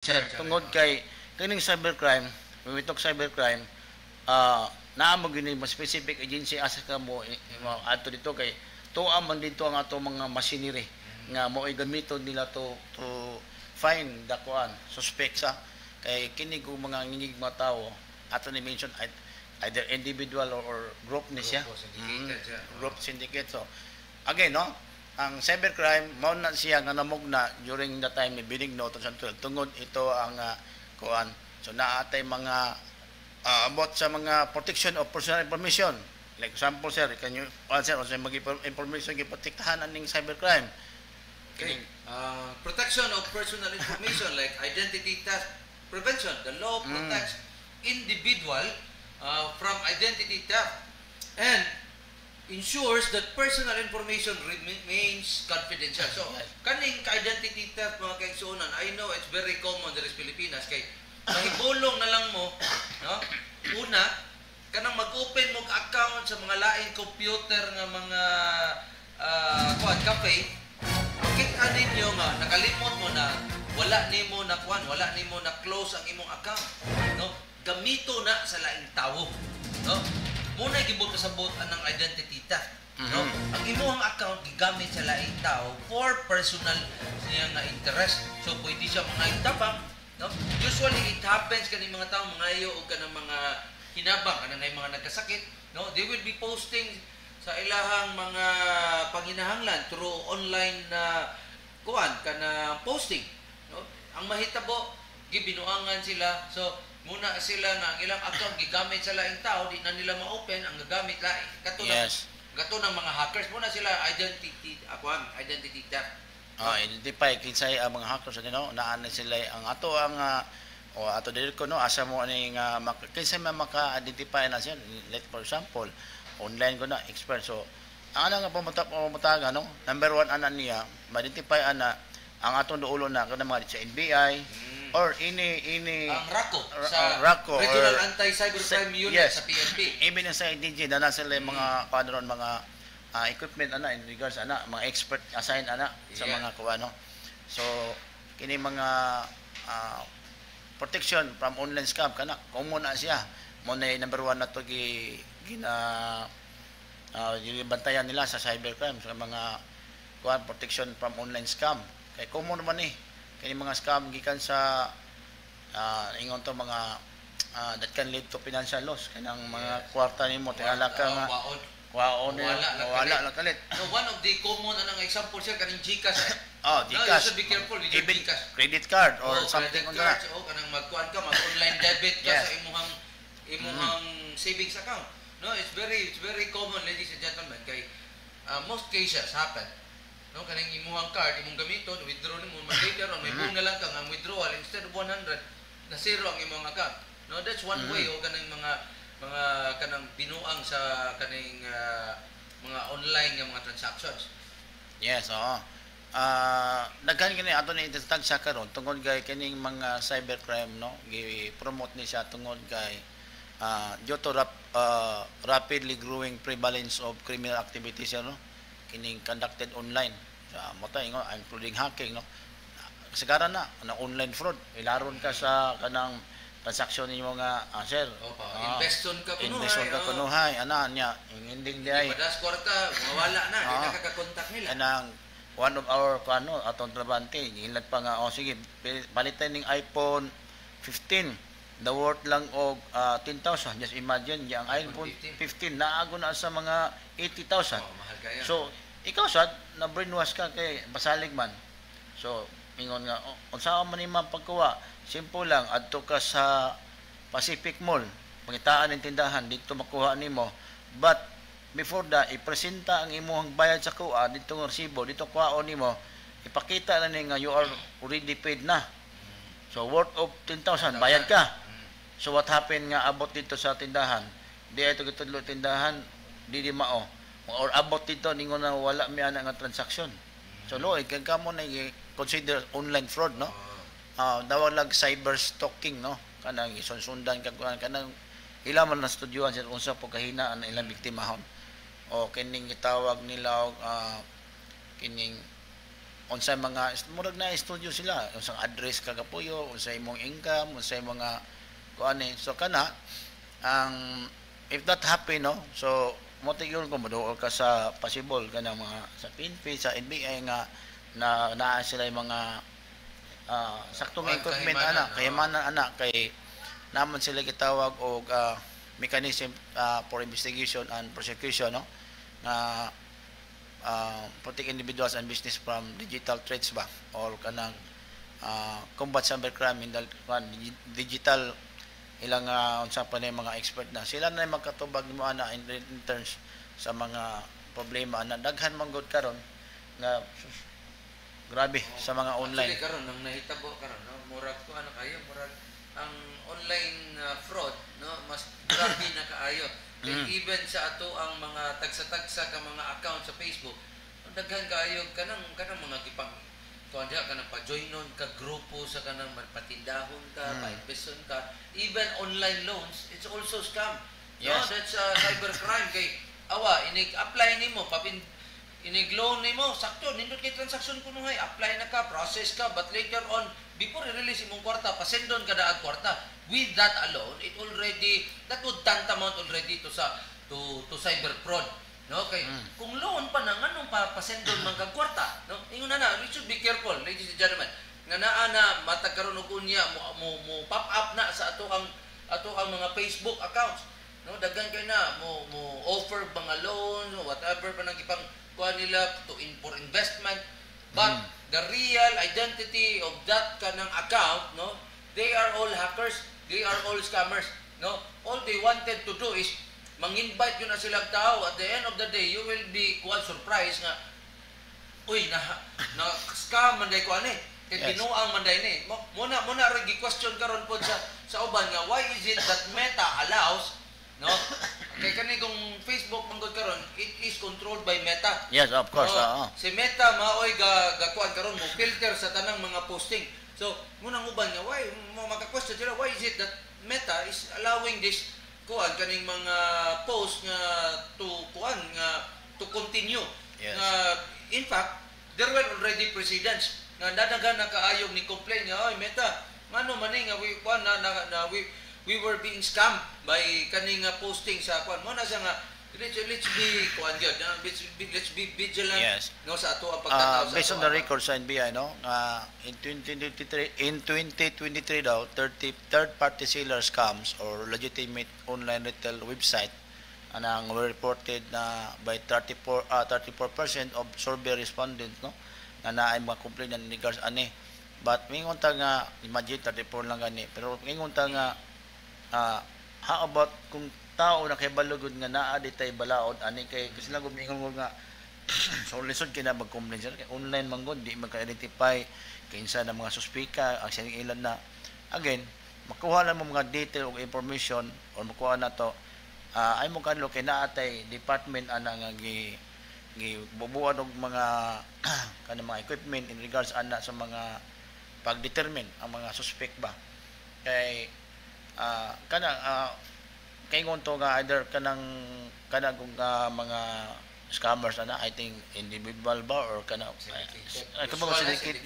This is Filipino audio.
sir, tungod kay kining cybercrime, when we talk cybercrime, naa mo gini mas specific agency asa ka mo adto dito kay tuwa man dito ang ato mga machinery nga mo gamiton nila to find the kuan suspect sa kay kini ko mga ngingig mga tawo ato ni mention either individual or group ni siya. Group syndicate. So again no, ang cybercrime mao na siya nga namugna during the time ni Benigno tungod ito ang kuan. So naatay mga about sa mga protection of personal information. Like example sir, can you answer also mag-information giprotektahan aning cybercrime? Okay. Protection of personal information like identity theft prevention. The law protects individual from identity theft and ensures that personal information remains confidential. So, kaning ka-identity theft mga kaigsuonan, I know it's very common sa Pilipinas kay mahibulong na lang mo, no? Una, kanang mag-open mo account sa mga laing computer nga mga cafe, kita ninyo nga nakalimot mo na wala nimo na wala nimo na close ang imong account, no? Gamito na sa laing tawo, no? Muna gibot pasabot anang identity theft, no? Ang imong account gigamit sa laing tao for personal niya nga interest. So pwede siya mga itabang, no? Usually it happens kaning mga tao mga iyo o kanang mga hinabang kanang mga nagkasakit, no? They will be posting sa ilahang mga panghinahanglan through online na kana posting, no? Ang mahitabo gibinuangan sila. So muna sila nga ang ilang account gigamit sa laing tao, di na nila ma-open ang gagamit laing. Kato ng mga hackers muna sila identity theft. Identify kinsay ang mga hackers no, naan sila ang ato ang ato dili ko no asa mo ani nga kinsay maka-identify na siya. Let for example, online ko na expert. So ang nga pamutaga no, number 1 ana niya ma-identify ana ang atong duulo na kanang mga sa NBI or ini ang RACO Regional Anti-Cybercrime Unit sa PNP. Even sa IDG na sila mga padron mga equipment ana in regards ana mga expert assign ana sa mga kuano. So kini mga protection from online scam kana common na siya. Mo na number 1 na to bantayan nila sa cybercrime sa mga kuan protection from online scam. Kay common naman kini mga scam gikan sa ingon to mga that can lead to financial loss kanang mga kwarta nimo tingala ka nga wala lang kalit. No, one of the common anang example sir kaning GCash. GCash. No, you should be careful with your GCash. Credit card or something on that. Kanang magkuan ka mag-online debit ka sa imong savings account. No, it's very common ladies and gentlemen kay most cases happen. No, kanang imuhang card imong gamiton, withdraw nimo later on may bunga lang kang withdrawal instead of 100 na zero ang imong account. No, that's one way o kanang mga kanang binuang sa kaning mga online nga mga transactions. Yes, oo. Daghan kini ato ni itatag sa karon tungod kay kining mga cybercrime no, gi-promote ni siya tungod kay due to rapidly growing prevalence of criminal activities no, kining conducted online. Mo ta ingon including hacking no. Kasagaran na online fraud. Ilaron ka sa kanang transaksyon ninyo nga sir. Investon ka kunuhay. Ana niya ending di ay. Padas kwarta mawala na, di na kaka-contact nila. Kanang one of our atong trabante, ilag pa nga sige, palitan ning iPhone 15. The worth lang og 10,000. Just imagine, yung iPhone 15 naago na sa mga 80,000. Mahal kaya. So, ikaw sad na brainwash ka kay basalig man. So, ingon nga unsa man imong pagkuha? Simple lang, adto ka sa Pacific Mall, pangitaan ng tindahan dito makuha nimo. But before that, ipresenta ang imong bayad sa kuha dito ng resibo, dito kuhaon nimo. Ipakita na ni nga you are already paid na. So worth of 10,000 bayad ka. So what happened nga abot dito sa tindahan? Di ito gitudlo tindahan, di mao. Or abot dito ningon na wala mi ana nga transaksyon. So lo kay kamo na consider online fraud no. Dawag lag cyber stalking no. Kanang isunsundan ka kanang ila man na studyohan sa unsa po kahina ang ilang biktimahon. O kining gitawag nila kining unsay mga murag na studio sila, unsang address kagapuyo, unsay imong income, unsay mga kuani. So kana ang if that happen, no, so mo tigyon ko maduol ka sa possible kanang mga sa PNP, sa NBI nga na naa sila yung mga saktong equipment ana, kayamanan ana kay naman sila gitawag og mechanism for investigation and prosecution, no, na protect individuals and business from digital threats ba or kanang combat cybercrime in the digital ilang unsa pa na mga expert na sila na magkatubag mo ana in terms sa mga problema na daghan man gud karon nga grabe sa mga online. Actually karon nang nahitabo karon, no, murag ko ano kayo, murag ang online fraud, no, mas grabe na kaayo. Even sa ato ang mga tagsa-tagsa ka mga account sa Facebook, daghan kaayo kanang mga gipang kuan diha kanang pa-joinon ka grupo sa kanang patindahon ka, pa-investon ka, even online loans, it's also scam. Yes. No, that's cybercrime kay awa inig-apply nimo inig-loan nimo sakto nindot kay transaction kuno hay apply na ka, process ka, but later on before i-release imong kwarta pasendon ka daag kwarta. With that alone, that would tantamount already to cyber fraud, no? Kay kung loan pa nang anong pasendon man kag kwarta, no, ingon na we should be careful, ladies and gentlemen, nga naa na matag karon og unya mo pop up na sa ato ang mga Facebook accounts, no, daghan kay na mo offer mga loans or whatever pa nang ipang kuha nila for investment, but the real identity of that kanang account, no, they are all hackers, they are all scammers, no. All they wanted to do is mang-invite yun na silang tao. At the end of the day, you will be quite surprised nga uy na scam man day ko ani kay binuang man day ni muna ra gi-question karon pod sa uban nga why is it that Meta allows, no, kay kani kung Facebook manggod karon it is controlled by Meta. Yes, of course. Si Meta maoy gakuan karon mo filter sa tanang mga posting. So muna uban nga why mo maka-question sila why is it that Meta is allowing this kuan kaning mga post nga to continue. Yes. In fact, there were already precedents nga dadagan na kaayog ni complain nga oy Meta ngano man ni nga we were being scammed by kaning posting sa kuan mo na siya nga let's be kuan gyud, let's be vigilant. Yes. No sa ato ang pagtanaw sa based on the records sa NBI, no, in 2023 daw 30 third party seller scams or legitimate online retail website anang were reported na by 34% of survey respondents, no, na naay mga complaint in regards ani, but mingon ta nga imagine 34 lang gani pero mingon ta nga how about kung tao na kay balugod nga naa ditay balaod ani kay kasi lang gumingon nga so lisod kina mag-complain sila kay online man gud di maka-identify kinsa na mga suspika ang sining ilan na again makuha lang mo mga detail o information or makuha na to ay mo kanlo kay naatay department ana nga gibubuan og mga kanang mga equipment in regards ana sa mga pag-determine ang mga suspect ba kay kay ngonto nga either kanang kung mga scammers ana I think individual ba or kana syndicate